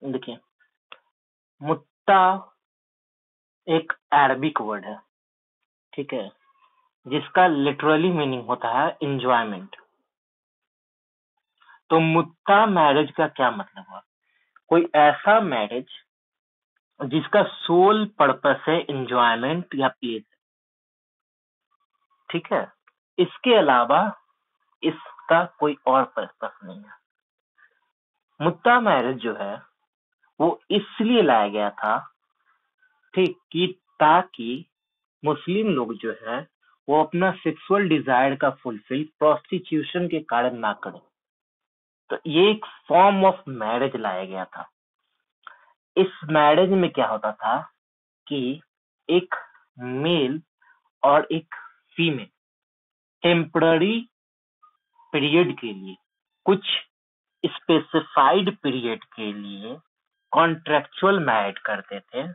देखिए, मुत्ता एक Arabic word है, ठीक है, जिसका लिटरली मीनिंग होता है एंजॉयमेंट। तो मुत्ता मैरिज का क्या मतलब हुआ? कोई ऐसा मैरिज जिसका सोल पर्पस है एंजॉयमेंट या प्लेजर, ठीक है। इसके अलावा इसका कोई और पर्पस नहीं है। मुत्ता मैरिज जो है वो इसलिए लाया गया था, ठीक, कि ताकि मुस्लिम लोग जो है वो अपना सेक्सुअल डिजायर का फुलफिल प्रोस्टिट्यूशन के कारण ना करें। तो ये एक फॉर्म ऑफ मैरिज लाया गया था। इस मैरिज में क्या होता था कि एक मेल और एक फीमेल टेम्पररी पीरियड के लिए, कुछ स्पेसिफाइड पीरियड के लिए कॉन्ट्रेक्चुअल मैरिज करते थे,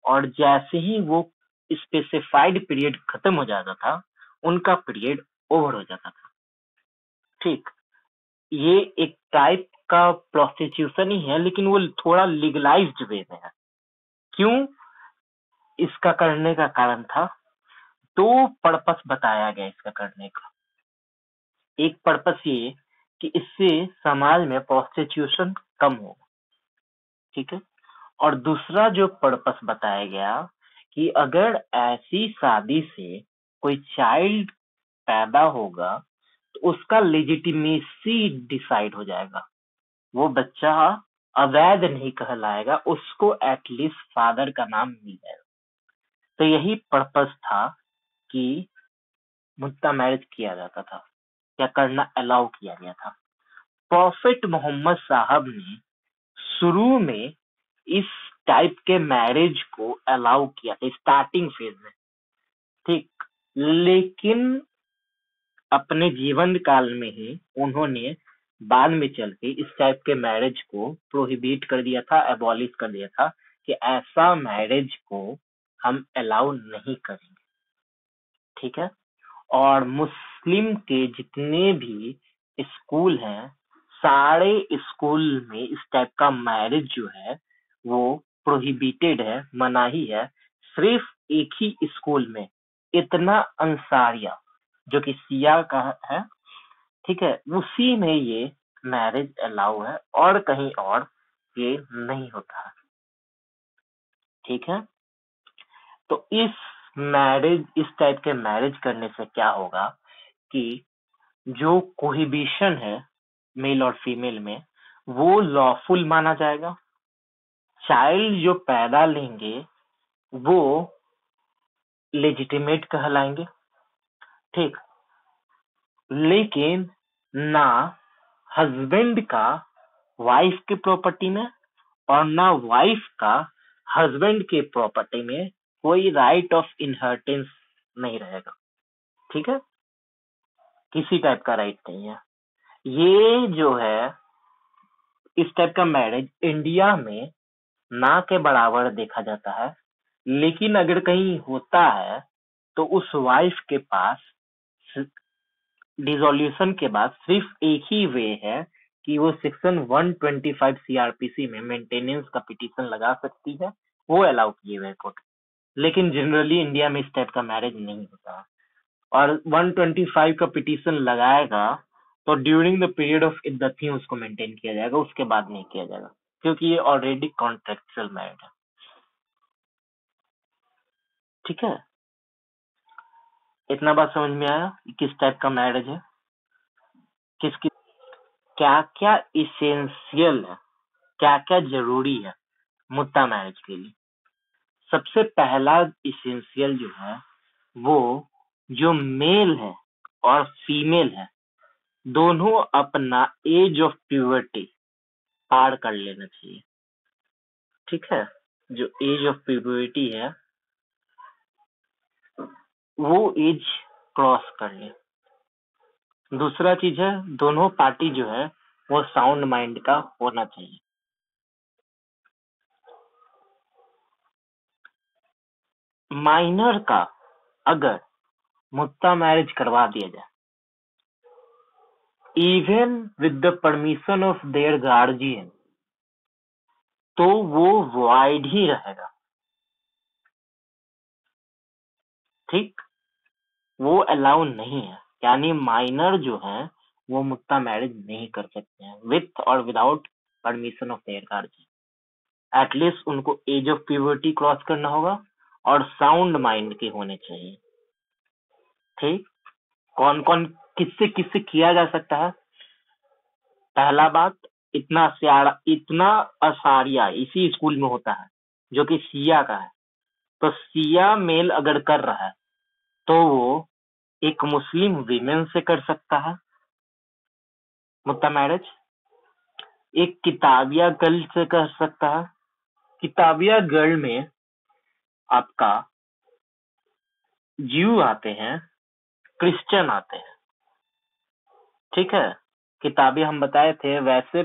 और जैसे ही वो स्पेसिफाइड पीरियड खत्म हो जाता था उनका पीरियड ओवर हो जाता था, ठीक। ये एक टाइप का प्रोस्टिट्यूशन ही है, लेकिन वो थोड़ा लीगलाइज्ड वे में है। क्यों इसका करने का कारण था? दो पर्पस बताया गया इसका करने का। एक पर्पस ये कि इससे समाज में प्रोस्टिट्यूशन कम हो, ठीक है। और दूसरा जो पर्पस बताया गया कि अगर ऐसी शादी से कोई चाइल्ड पैदा होगा तो उसका लेजिटिमेसी डिसाइड हो जाएगा, वो बच्चा अवैध नहीं कहलाएगा, उसको एटलीस्ट फादर का नाम मिल जाएगा। तो यही पर्पस था कि मुद्दा मैरिज किया जाता था या करना अलाउ किया गया था। प्रॉफिट मोहम्मद साहब ने शुरू में इस टाइप के मैरिज को अलाउ किया था स्टार्टिंग फेज में, ठीक। लेकिन अपने जीवन काल में ही उन्होंने बाद में चल के इस टाइप के मैरिज को प्रोहिबिट कर दिया था, एबॉलिश कर दिया था कि ऐसा मैरिज को हम अलाउ नहीं करेंगे, ठीक है। और मुस्लिम के जितने भी स्कूल हैं, सारे स्कूल में इस टाइप का मैरिज जो है वो प्रोहिबिटेड है, मनाही है। सिर्फ एक ही स्कूल में, इतना अंसारिया जो कि सिया का है, ठीक है, उसी में ये मैरिज अलाउ है और कहीं और ये नहीं होता है, ठीक है। तो इस टाइप के मैरिज करने से क्या होगा कि जो कोहिबिशन है मेल और फीमेल में वो लॉफुल माना जाएगा। चाइल्ड जो पैदा लेंगे वो लेजिटिमेट कहलाएंगे, ठीक। लेकिन ना हस्बैंड का वाइफ के प्रॉपर्टी में और ना वाइफ का हस्बैंड के प्रॉपर्टी में कोई राइट ऑफ इनहेरिटेंस नहीं रहेगा, ठीक है। किसी टाइप का राइट नहीं है। ये जो है इस टाइप का मैरिज इंडिया में ना के बराबर देखा जाता है, लेकिन अगर कहीं होता है तो उस वाइफ के पास डिसोल्यूशन के बाद सिर्फ एक ही वे है कि वो सेक्शन 125 सीआरपीसी में मेंटेनेंस का पिटीशन लगा सकती है, वो अलाउ किए हुए कोर्ट। लेकिन जनरली इंडिया में इस टाइप का मैरिज नहीं होता, और 125 का पिटीशन लगाएगा तो ड्यूरिंग द पीरियड ऑफ इद्दत ही उसको मेंटेन किया जाएगा, उसके बाद नहीं किया जाएगा, क्योंकि ये ऑलरेडी कॉन्ट्रेक्चुअल मैरिज है, ठीक है। इतना बात समझ में आया किस टाइप का मैरिज है, किसकी क्या क्या इसेंशियल है, क्या क्या जरूरी है मुद्दा मैरिज के लिए। सबसे पहला इसेंशियल जो है वो जो मेल है और फीमेल है दोनों अपना एज ऑफ प्यूबर्टी पार कर लेना चाहिए, ठीक है। जो एज ऑफ प्यूबर्टी है वो एज क्रॉस कर ले। दूसरा चीज है दोनों पार्टी जो है वो साउंड माइंड का होना चाहिए। माइनर का अगर मुद्दा मैरिज करवा दिया जाए, even with the permission of their guardian, तो वो वॉइड ही रहेगा। ठीक, वो अलाउ नहीं है, यानी माइनर जो है वो मुत्ता मैरिज नहीं कर सकते हैं विथ और without permission of their guardian. At least उनको एज ऑफ प्यूबर्टी क्रॉस करना होगा और साउंड माइंड के होने चाहिए। ठीक, कौन कौन किससे किससे किया जा सकता है? पहला बात, इतना असारिया इसी स्कूल में होता है जो कि सिया का है। तो सिया मेल अगर कर रहा है तो वो एक मुस्लिम वीमेन से कर सकता है मुत्ता मैरिज, एक किताबिया गर्ल से कर सकता है। किताबिया गर्ल में आपका ज्यू आते हैं, क्रिश्चियन आते हैं। ठीक है, किताबी हम बताए थे वैसे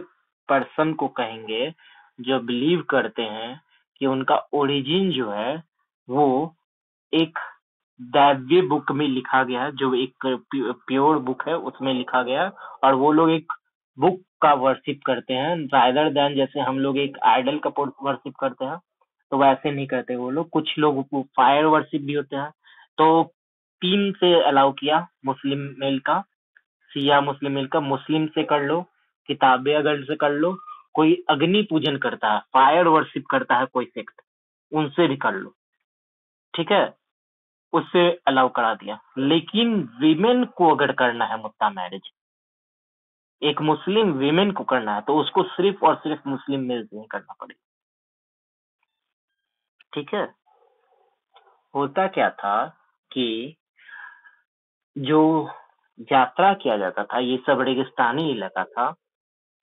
पर्सन को कहेंगे जो बिलीव करते हैं कि उनका ओरिजिन जो है वो एक दैव्य बुक में लिखा गया है, जो एक प्योर बुक है उसमें लिखा गया है, और वो लोग एक बुक का वर्शिप करते हैं रादर देन जैसे हम लोग एक आइडल का वर्शिप करते हैं। तो वैसे नहीं करते वो लोग। कुछ लोग फायर वर्शिप भी होते हैं। तो 3 से अलाउ किया मुस्लिम मेल का, शिया मुस्लिम मेल का। मुस्लिम से कर लो, किताबे अगर से कर लो, कोई अग्नि पूजन करता है, फायर वर्शिप करता है कोई सेक्ट, उनसे भी कर लो। ठीक है, उससे अलाउ करा दिया। लेकिन विमेन को अगर करना है मुत्ता मैरिज, एक मुस्लिम विमेन को करना है, तो उसको सिर्फ और सिर्फ मुस्लिम मेल से ही करना पड़ेगा। ठीक है, होता क्या था कि जो यात्रा किया जाता था, ये सब रेगिस्तानी इलाका था,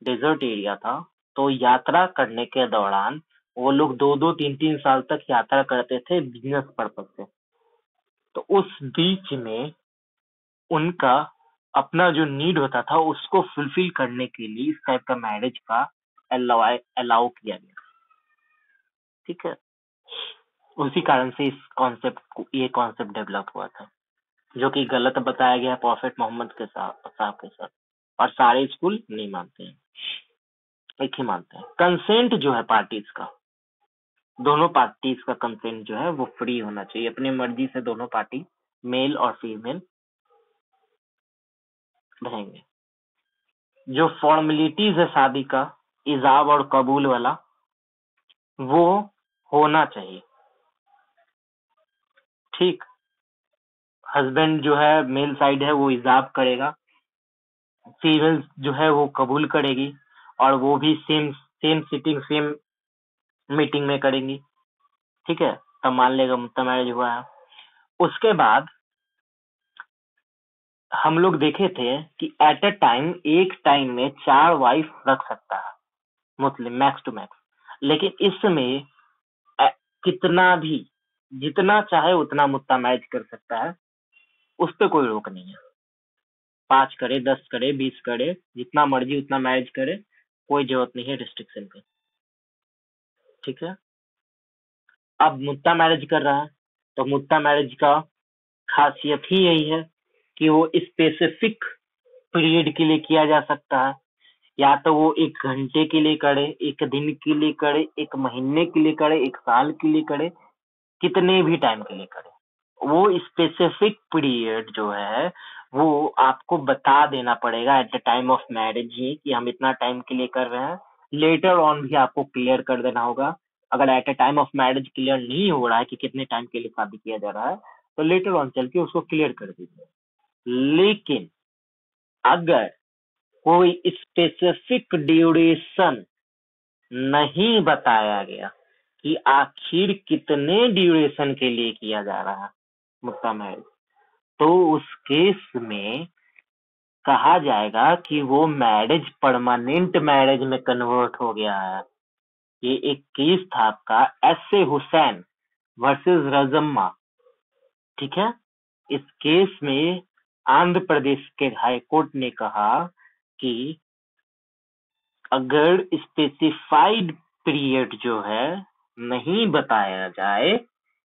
डेजर्ट एरिया था। तो यात्रा करने के दौरान वो लोग 2-2, 3-3 साल तक यात्रा करते थे बिजनेस पर्पज से। तो उस बीच में उनका अपना जो नीड होता था उसको फुलफिल करने के लिए इस टाइप का मैरिज का अलाउ किया गया। ठीक है, उसी कारण से ये कॉन्सेप्ट डेवलप हुआ था, जो कि गलत बताया गया प्रॉफेट मोहम्मद के साथ के साथ। और सारे स्कूल नहीं मानते हैं, एक ही मानते हैं। कंसेंट जो है पार्टीज का, दोनों पार्टीज का कंसेंट जो है वो फ्री होना चाहिए। अपनी मर्जी से दोनों पार्टी, मेल और फीमेल, रहेंगे। जो फॉर्मेलिटीज है शादी का, इजाब और कबूल वाला, वो होना चाहिए। ठीक, हस्बैंड जो है मेल साइड है वो इजाब करेगा, फीमेल जो है वो कबूल करेगी, और वो भी same same sitting same meeting में करेंगी। ठीक है, तब मान लेगा मुत्ता मैरिज हुआ है। उसके बाद हम लोग देखे थे कि एट अ टाइम, एक टाइम में 4 वाइफ रख सकता है मुस्लिम, मैक्स टू मैक्स। लेकिन इसमें कितना भी, जितना चाहे उतना मुत्ता मैरिज कर सकता है, उस पर कोई रोक नहीं है। 5 करे, 10 करे, 20 करे, जितना मर्जी उतना मैरिज करे, कोई जरूरत नहीं है रिस्ट्रिक्शन की। ठीक है, अब मुत्ता मैरिज कर रहा है तो मुत्ता मैरिज का खासियत ही यही है कि वो स्पेसिफिक पीरियड के लिए किया जा सकता है। या तो वो 1 घंटे के लिए करे, 1 दिन के लिए करे, 1 महीने के लिए करे, 1 साल के लिए करे, कितने भी टाइम के लिए करे। वो स्पेसिफिक पीरियड जो है वो आपको बता देना पड़ेगा at the time of marriage ही कि हम इतना टाइम के लिए कर रहे हैं। लेटर ऑन भी आपको क्लियर कर देना होगा। अगर eight the time of marriage clear नहीं हो रहा है कि कितने टाइम के लिए शादी किया जा रहा है, तो लेटर ऑन चल के उसको क्लियर कर दीजिए। लेकिन अगर कोई स्पेसिफिक ड्यूरेशन नहीं बताया गया कि आखिर कितने ड्यूरेशन के लिए किया जा रहा है मुत्ता मैरिज, तो उस केस में कहा जाएगा कि वो मैरिज परमानेंट मैरिज में कन्वर्ट हो गया है। ये एक केस था आपका एस ए हुसैन वर्सेस रजम्मा। ठीक है, इस केस में आंध्र प्रदेश के हाई कोर्ट ने कहा कि अगर स्पेसिफाइड पीरियड जो है नहीं बताया जाए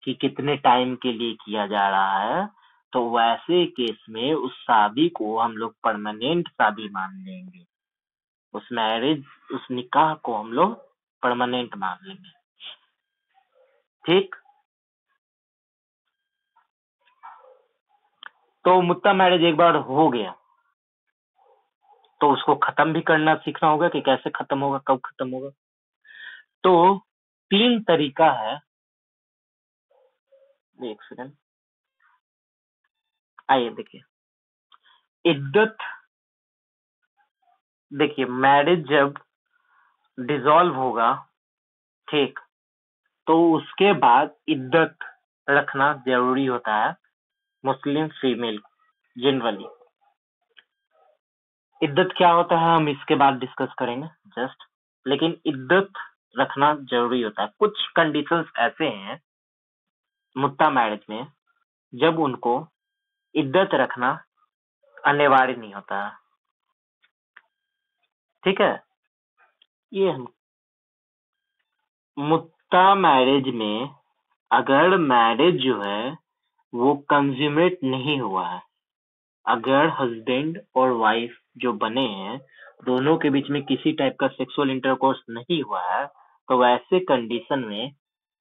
कि कितने टाइम के लिए किया जा रहा है, तो वैसे केस में उस शादी को हम लोग परमानेंट शादी मान लेंगे। उस निकाह को हम लोग परमानेंट मामले में। ठीक, तो मुद्दा मैरिज एक बार हो गया तो उसको खत्म भी करना सीखना होगा कि कैसे खत्म होगा, कब खत्म होगा। तो 3 तरीका है। एक सेकंड, आइए देखिए। इद्दत, देखिए मैरिज जब डिसॉल्व होगा, ठीक, तो उसके बाद इद्दत रखना जरूरी होता है मुस्लिम फीमेल जनरली। इद्दत क्या होता है हम इसके बाद डिस्कस करेंगे जस्ट, लेकिन इद्दत रखना जरूरी होता है। कुछ कंडीशंस ऐसे हैं मुद्दा मैरिज में जब उनको इद्दत रखना अनिवार्य नहीं होता है। ठीक है, ये मुद्दा मैरिज में अगर मैरिज जो है वो कंज्यूमेट नहीं हुआ है, अगर हस्बैंड और वाइफ जो बने हैं दोनों के बीच में किसी टाइप का सेक्सुअल इंटरकोर्स नहीं हुआ है, तो वैसे कंडीशन में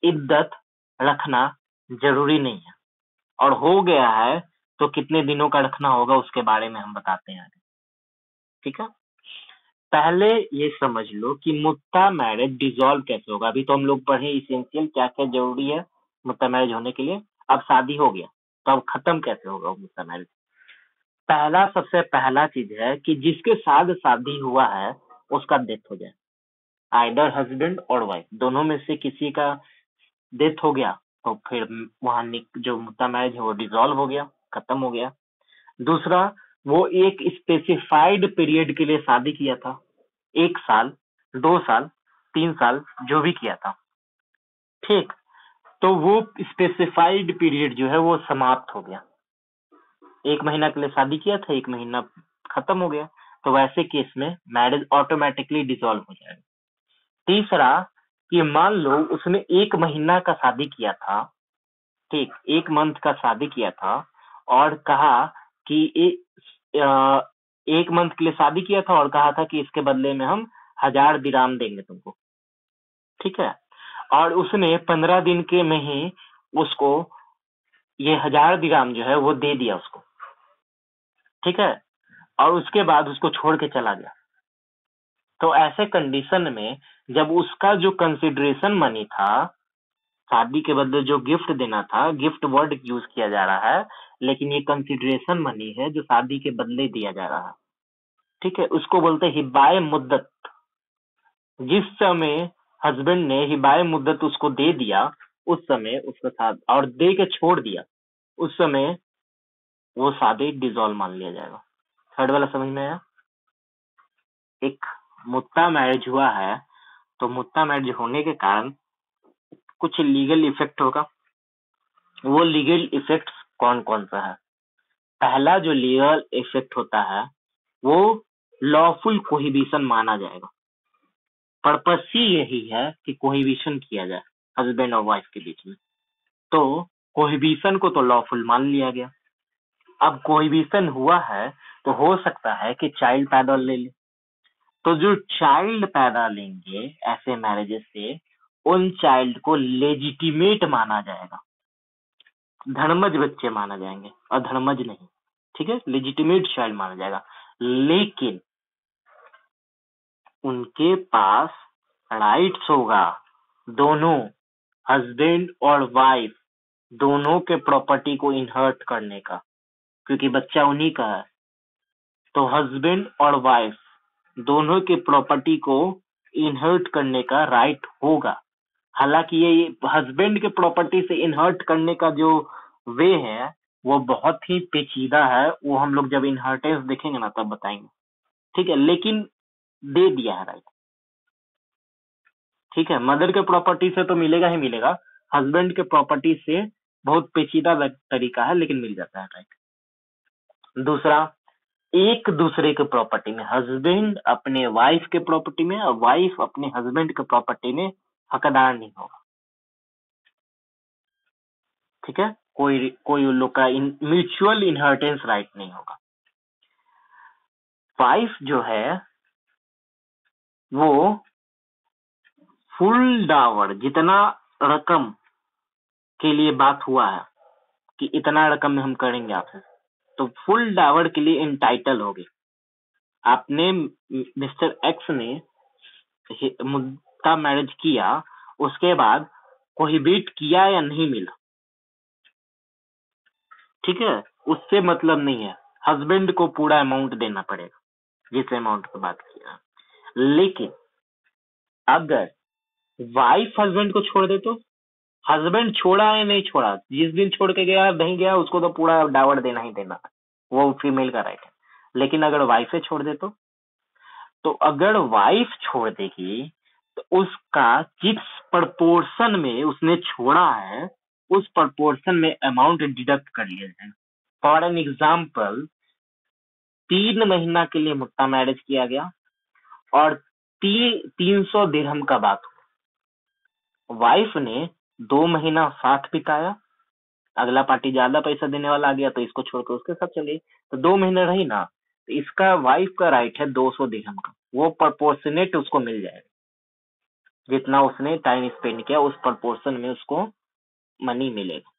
इद्दत रखना जरूरी नहीं है। और हो गया है तो कितने दिनों का रखना होगा उसके बारे में हम बताते हैं। ठीक है, पहले ये समझ लो कि मुद्दा मैरिज डिसॉल्व कैसे होगा। अभी तो हम लोग पढ़े इसेंशियल क्या क्या जरूरी है मुद्दा मैरिज होने के लिए। अब शादी हो गया तो अब खत्म कैसे होगा मुद्दा मैरिज। पहला, सबसे पहला चीज है कि जिसके साथ शादी हुआ है उसका डेथ हो जाए, आइदर हस्बैंड और वाइफ दोनों में से किसी का डेथ हो गया तो फिर वहां जो मुद्दा मैरिज है वो डिसॉल्व हो गया, खत्म हो गया। दूसरा, वो एक स्पेसिफाइड पीरियड के लिए शादी किया था, 1 साल, 2 साल, 3 साल, जो भी किया था, ठीक, तो वो स्पेसिफाइड पीरियड जो है वो समाप्त हो गया। 1 महीना के लिए शादी किया था, 1 महीना खत्म हो गया, तो वैसे केस में मैरिज ऑटोमेटिकली डिसॉल्व हो जाएगा। तीसरा, कि मान लो उसने 1 महीना का शादी किया था, ठीक, 1 मंथ का शादी किया था और कहा कि 1 मंथ के लिए शादी किया था और कहा था कि इसके बदले में हम 1000 दिराम देंगे तुमको, ठीक है, और उसने 15 दिन के में ही उसको ये 1000 दिराम जो है वो दे दिया उसको, ठीक है, और उसके बाद उसको छोड़ के चला गया। तो ऐसे कंडीशन में जब उसका जो कंसिडरेशन मनी था, शादी के बदले जो गिफ्ट देना था, गिफ्ट वर्ड यूज किया जा रहा है, लेकिन ये कंसिडरेशन मनी है जो शादी के बदले दिया जा रहा है, ठीक है, उसको बोलते हैं हिबाए मुद्दत। जिस समय हस्बैंड ने हिबाए मुद्दत उसको दे दिया, उस समय उसका साथ और दे के छोड़ दिया, उस समय वो शादी डिसॉल्व मान लिया जाएगा। थर्ड वाला समझ में आया। एक मुद्दा मैरिज हुआ है तो मुद्दा मैरिज होने के कारण कुछ लीगल इफेक्ट होगा। वो लीगल इफेक्ट कौन कौन सा है। पहला जो लीगल इफेक्ट होता है वो लॉफुल कोहिबिशन माना जाएगा। पर्पस ही यही है कि कोहिबिशन किया जाए हस्बैंड और वाइफ के बीच में, तो कोहिबिशन को तो लॉफुल मान लिया गया। अब कोहिबिशन हुआ है तो हो सकता है कि चाइल्ड पैदा ले ले, तो जो चाइल्ड पैदा लेंगे ऐसे मैरिजेस से, उन चाइल्ड को लेजिटिमेट माना जाएगा, धर्मज बच्चे माना जाएंगे, अधर्मज नहीं, ठीक है, लेजिटिमेट चाइल्ड माना जाएगा। लेकिन उनके पास राइट्स होगा, दोनों हस्बैंड और वाइफ दोनों के प्रॉपर्टी को इनहर्ट करने का, क्योंकि बच्चा उन्हीं का है। तो हस्बैंड और वाइफ दोनों के प्रॉपर्टी को इनहर्ट करने का राइट होगा। हालांकि ये हस्बैंड के प्रॉपर्टी से इनहर्ट करने का जो वे है वो बहुत ही पेचीदा है, वो हम लोग जब इनहर्टेंस देखेंगे ना तब बताएंगे, ठीक है, लेकिन दे दिया है राइट, ठीक है। मदर के प्रॉपर्टी से तो मिलेगा ही मिलेगा, हस्बैंड के प्रॉपर्टी से बहुत पेचीदा तरीका है लेकिन मिल जाता है राइट। दूसरा, एक दूसरे के प्रॉपर्टी में, हस्बैंड अपने वाइफ के प्रॉपर्टी में और वाइफ अपने हस्बैंड के प्रॉपर्टी में हकदार नहीं होगा, ठीक है, कोई उन लोग का म्यूचुअल इनहेरिटेंस राइट नहीं होगा। वाइफ जो है वो फुल डावर जितना रकम के लिए बात हुआ है कि इतना रकम में हम करेंगे आपसे, तो फुल डावर के लिए इंटाइटल होगी। आपने मिस्टर एक्स ने मुद्दा मैरिज किया, उसके बाद कोहिबिट किया या नहीं मिला, ठीक है, उससे मतलब नहीं है। हस्बैंड को पूरा अमाउंट देना पड़ेगा जिस अमाउंट की बात किया। लेकिन अगर वाइफ हस्बैंड को छोड़ दे, तो हस्बैंड छोड़ा है नहीं छोड़ा, जिस दिन छोड़ के गया नहीं गया, उसको तो पूरा डावर देना ही देना है, वो फीमेल का राइट है। लेकिन अगर वाइफ छोड़ दे तो अगर वाइफ छोड़ देगी तो उसका जिस प्रपोर्शन में उसने छोड़ा है उस प्रपोर्शन में अमाउंट डिडक्ट कर लिया जाए। फॉर एन एग्जाम्पल, 3 महीना के लिए मुद्दा मैरिज किया गया और 300 दिरहम का बात हुआ। वाइफ ने 2 महीना साथ बिताया, अगला पार्टी ज्यादा पैसा देने वाला आ गया तो इसको छोड़कर उसके साथ चली, तो 2 महीने रही ना, तो इसका वाइफ का राइट है 200 दिरहम का, वो प्रपोर्शनेट उसको मिल जाएगा। जितना उसने टाइम स्पेंड किया उस प्रपोर्शन में उसको मनी मिलेगा,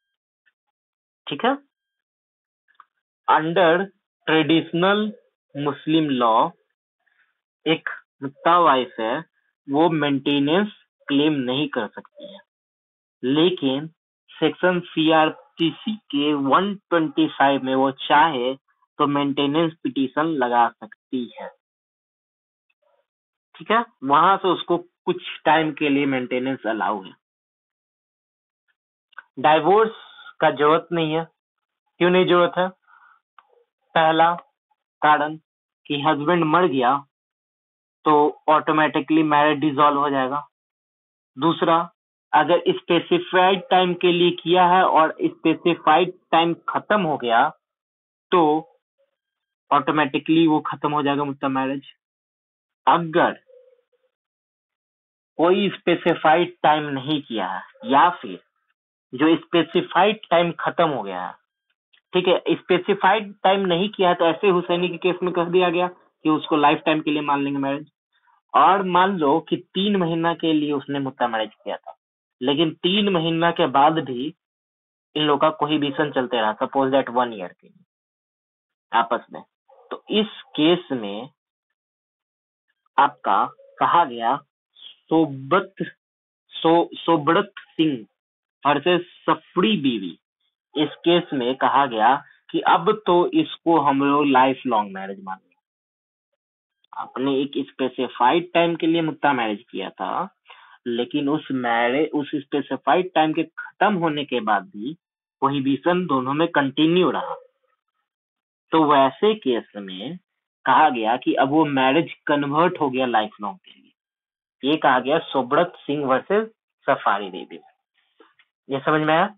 ठीक है। अंडर ट्रेडिशनल मुस्लिम लॉ एक मुत्ता वाइफ है वो मेंटेनेंस क्लेम नहीं कर सकती है, लेकिन सेक्शन सीआरपीसी के 125 में वो चाहे तो मेंटेनेंस पिटीशन लगा सकती है, ठीक है। वहां से उसको कुछ टाइम के लिए मेंटेनेंस अलाउ है। डाइवोर्स का जरूरत नहीं है। क्यों नहीं जरूरत है? पहला कारण कि हस्बैंड मर गया तो ऑटोमेटिकली मैरिज डिसॉल्व हो जाएगा। दूसरा, अगर स्पेसिफाइड टाइम के लिए किया है और स्पेसिफाइड टाइम खत्म हो गया तो ऑटोमेटिकली वो खत्म हो जाएगा मुद्दा मैरिज। अगर कोई स्पेसिफाइड टाइम नहीं किया है या फिर जो स्पेसिफाइड टाइम खत्म हो गया है, ठीक है, स्पेसिफाइड टाइम नहीं किया है, तो ऐसे हुसैनी के केस में कह दिया गया कि उसको लाइफ टाइम के लिए मान लेंगे मैरिज। और मान लो कि 3 महीना के लिए उसने मुद्दा मैरिज किया था, लेकिन 3 महीना के बाद भी इन लोग का कोहिबिशन चलते रहा, सपोज दैट 1 ईयर के लिए आपस में, तो इस केस में आपका कहा गया सोबड़त सिंह वर्सेस सफरी बीवी, इस केस में कहा गया कि अब तो इसको हम लोग लाइफ लॉन्ग मैरिज मानेंगे। आपने एक स्पेसिफाइड टाइम के लिए मुद्दा मैरिज किया था, लेकिन उस स्पेसिफाइड टाइम के खत्म होने के बाद भी प्रोहिबिशन दोनों में कंटिन्यू रहा, तो वैसे केस में कहा गया कि अब वो मैरिज कन्वर्ट हो गया लाइफ लॉन्ग के लिए। ये कहा गया सोबड़त सिंह वर्सेस सफारी देवी। ये समझ में आया?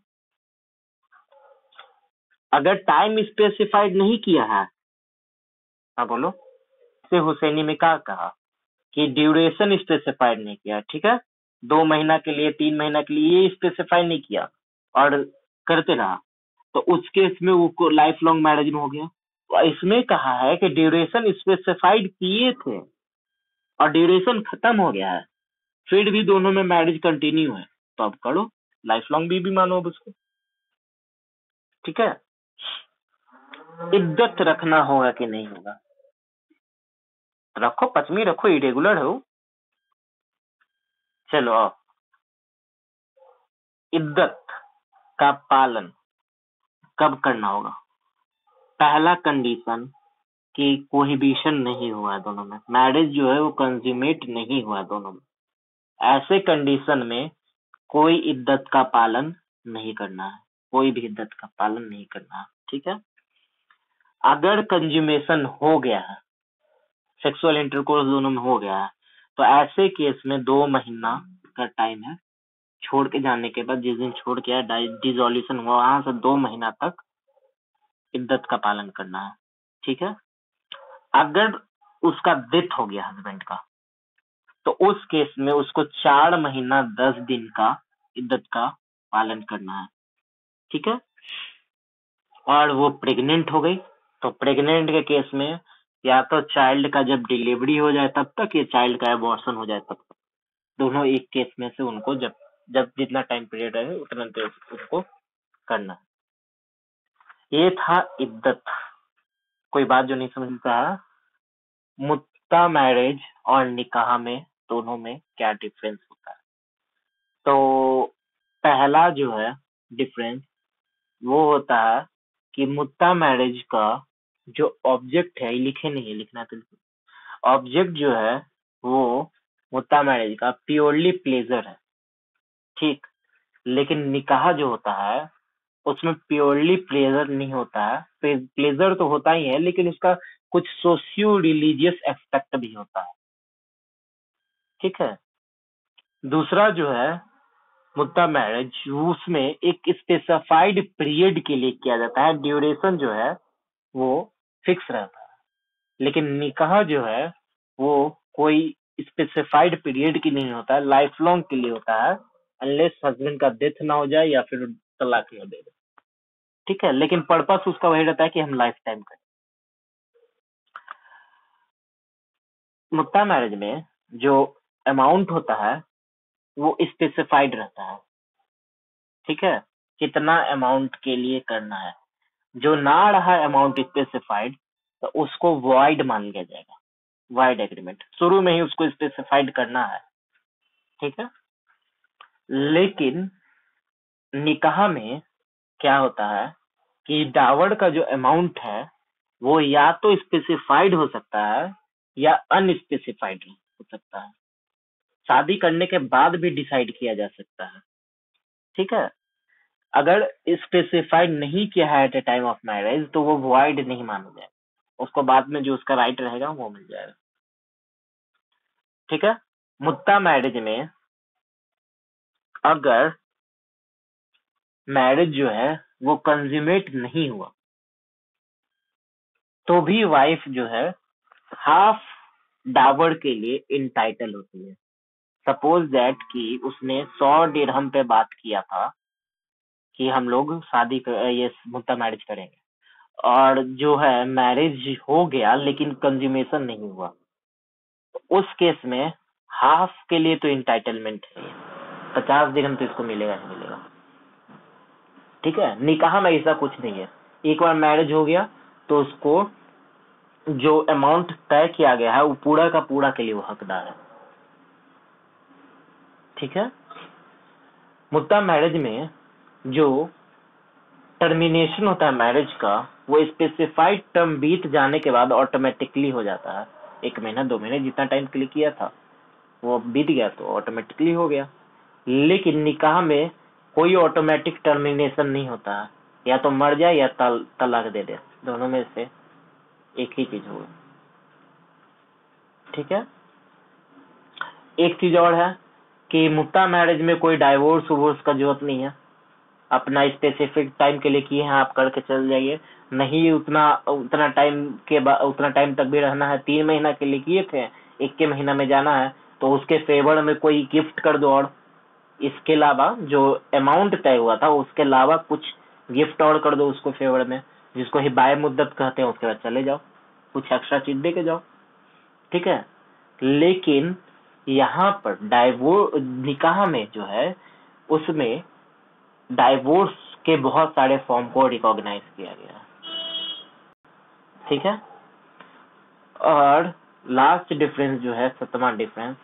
अगर टाइम स्पेसिफाइड नहीं किया है, हाँ बोलो, से हुसैनी में क्या कहा कि ड्यूरेशन स्पेसिफाइड नहीं किया, ठीक है, 2 महीना के लिए 3 महीना के लिए ये स्पेसिफाई नहीं किया और करते रहा, तो उस केस में वो लाइफ लॉन्ग मैरिज में हो गया। तो इसमें कहा है कि ड्यूरेशन स्पेसिफाइड किए थे और ड्यूरेशन खत्म हो गया है, फिर भी दोनों में मैरिज कंटिन्यू है, तो अब करो, लाइफ लॉन्ग भी मानो अब उसको, ठीक है। इद्दत रखना होगा कि नहीं होगा? रखो, पचमी रखो, इरेगुलर हो। चलो आओ, इद्दत का पालन कब करना होगा? पहला कंडीशन कि कोहिबिशन नहीं हुआ है दोनों में, मैरिज जो है वो कंज्यूमेट नहीं हुआ है दोनों में, ऐसे कंडीशन में कोई इद्दत का पालन नहीं करना है, कोई भी इद्दत का पालन नहीं करना है, ठीक है। अगर कंज्यूमेशन हो गया है, सेक्सुअल इंटरकोर्स दोनों में हो गया है, तो ऐसे केस में 2 महीना का टाइम है, छोड़ के जाने के बाद जिस दिन छोड़ के आया डिसोल्यूशन हुआ वहां से 2 महीना तक इद्दत का पालन करना है, ठीक है। अगर उसका डेथ हो गया हस्बैंड का, तो उस केस में उसको 4 महीना 10 दिन का इद्दत का पालन करना है, ठीक है। और वो प्रेग्नेंट हो गई तो प्रेग्नेंट के केस में या तो चाइल्ड का जब डिलीवरी हो जाए तब तक, या चाइल्ड का एबॉर्शन हो जाए तब तक, दोनों एक केस में से उनको जब जब जितना टाइम पीरियड रहे उतना देर उसको करना है। ये था इद्दत। कोई बात जो नहीं समझता है, मुत्ता मैरिज और निकाह में दोनों में क्या डिफरेंस होता है? तो पहला जो है डिफरेंस वो होता है कि मुत्ता मैरिज का जो ऑब्जेक्ट है, लिखे नहीं है, लिखना तो ऑब्जेक्ट जो है वो मुत्ता मैरिज का प्योरली प्लेजर है, ठीक। लेकिन निकाह जो होता है उसमें प्योरली प्लेजर नहीं होता है, प्लेजर तो होता ही है लेकिन उसका कुछ सोशियो रिलीजियस एस्पेक्ट भी होता है, ठीक है। दूसरा जो है मुद्दा मैरिज, उसमें एक स्पेसिफाइड पीरियड के लिए किया जाता है, ड्यूरेशन जो है वो फिक्स रहता है। लेकिन निकाह जो है वो कोई स्पेसिफाइड पीरियड की नहीं होता है, लाइफ लॉन्ग के लिए होता है, अनलेस हस्बैंड का डेथ ना हो जाए या फिर तलाक ना दे दे, ठीक है। लेकिन पर्पस उसका वही रहता है कि हम लाइफ टाइम करें। मुद्दा मैरिज में जो अमाउंट होता है वो स्पेसिफाइड रहता है, ठीक है, कितना अमाउंट के लिए करना है। जो ना रहा अमाउंट स्पेसिफाइड तो उसको वॉइड मान लिया जाएगा, वॉइड एग्रीमेंट। शुरू में ही उसको स्पेसिफाइड करना है, ठीक है। लेकिन निकाह में क्या होता है कि डावर का जो अमाउंट है वो या तो स्पेसिफाइड हो सकता है या अनस्पेसिफाइड हो सकता है, शादी करने के बाद भी डिसाइड किया जा सकता है, ठीक है। अगर स्पेसिफाइड नहीं किया है at a time of marriage तो वो वॉइड नहीं माना जाएगा, उसको बाद में जो उसका राइट रहेगा वो मिल जाएगा, ठीक है। मुद्दा मैरिज में अगर मैरिज जो है वो कंज्यूमेट नहीं हुआ तो भी वाइफ जो है हाफ डावर के लिए इंटाइटल होती है। सपोज दैट कि उसने 100 दिरहम पे बात किया था कि हम लोग ये मुद्दा मैरिज करेंगे, और जो है मैरिज हो गया लेकिन कंज्यूमेशन नहीं हुआ, तो उस केस में हाफ के लिए तो इंटाइटलमेंट है, 50 दिरहम तो इसको मिलेगा ही मिलेगा, ठीक है। निकाह में ऐसा कुछ नहीं है, एक बार मैरिज हो गया तो उसको जो अमाउंट तय किया गया है वो पूरा का पूरा के लिए वो हकदार है, ठीक है। मुद्दा मैरिज में जो टर्मिनेशन होता है मैरिज का वो स्पेसिफाइड टर्म बीत जाने के बाद ऑटोमेटिकली हो जाता है, 1 महीना 2 महीने जितना टाइम के लिए किया था वो बीत गया तो ऑटोमेटिकली हो गया। लेकिन निकाह में कोई ऑटोमेटिक टर्मिनेशन नहीं होता है, या तो मर जाए या तलाक दे दे, दोनों में से एक ही चीज होगा, ठीक है। एक चीज और है कि मुद्दा मैरिज में कोई डाइवोर्स वोर्स का जरूरत नहीं है, अपना स्पेसिफिक टाइम के लिए किए हैं आप करके चल जाइए, नहीं उतना टाइम के बाद उतना टाइम तक भी रहना है, 3 महीना के लिए किए थे, 1 महीना में जाना है तो उसके फेवर में कोई गिफ्ट कर दो, और इसके अलावा जो अमाउंट तय हुआ था उसके अलावा कुछ गिफ्ट और कर दो उसको फेवर में, जिसको ही बाय मुद्दत कहते हैं, उसके बाद चले जाओ, कुछ एक्स्ट्रा चीज दे के जाओ, ठीक है। लेकिन यहाँ पर निकाह में जो है उसमें डाइवोर्स के बहुत सारे फॉर्म को रिकॉग्नाइज किया गया है, ठीक है। और लास्ट डिफरेंस जो है, 7वां डिफरेंस,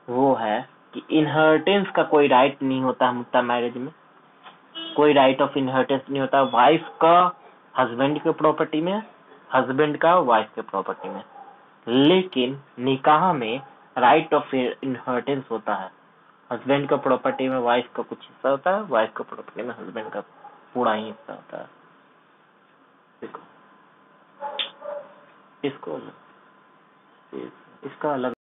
वो है कि इनहेरिटेंस का कोई राइट नहीं होता है मुद्दा मैरिज में, कोई राइट ऑफ इनहेरिटेंस नहीं होता, वाइफ का हस्बैंड के प्रॉपर्टी में, हस्बैंड का वाइफ के प्रॉपर्टी में। लेकिन निकाह में राइट ऑफ इनहेरिटेंस होता है, हस्बैंड का प्रॉपर्टी में वाइफ का कुछ हिस्सा होता है, वाइफ का प्रॉपर्टी में हस्बैंड का पूरा ही हिस्सा होता है। देखो इसको इसका अलग